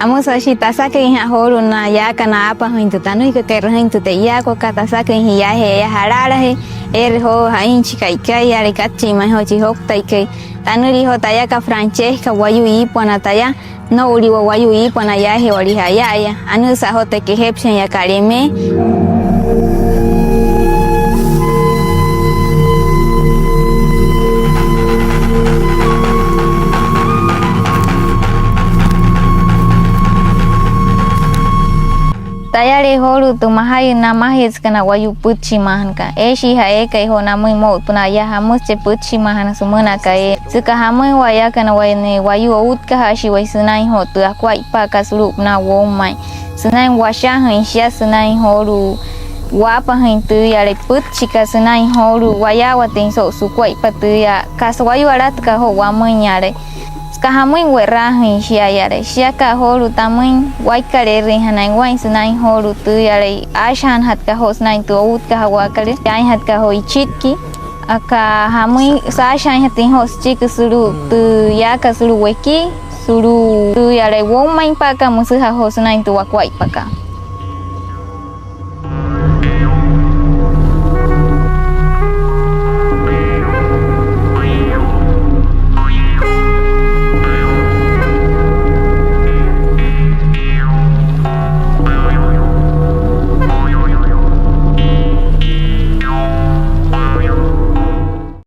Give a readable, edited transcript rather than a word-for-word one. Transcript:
amos ashi tasake ha holu na ya kana apa hintu tanu ke hintu te ya ko kata sake ya he ya harara he ho hain chikai kai ya kachi mai ho chi hok tai ke tanuri ho taya ka Francesca wayu i pona taya no uri wayu i pona ya he wali ha ya anu sa ho te ke hepsen ya kareme tayari holu tu mahai na mahis kana wayu puchi mahan ka eshi ha e kai ho na mui mo puna ya hamus che puchi mahan sumuna ka e suka hamui waya kana wayne wayu ut ka hashi wai sunai ho tu akwa ipa ka sulup na wo mai sunai washa hin sia sunai holu wapa hin tu ya le puchi ka sunai holu waya watin so su kwa ipa tu ya ka wayu arat ka ho wa mui nyare kahamuin werahin sia yare sia ka holu tamuin waikare rihanai wain sunai holu tu yare ashan hat ka hosnai tu ut ka hawa kale ai hat ka hoi chitki aka hamui sa ashan hatin hos chik suru tu ya ka suru weki suru tu yare wo main pa ka musu ha hosnai tu wakwai pa ka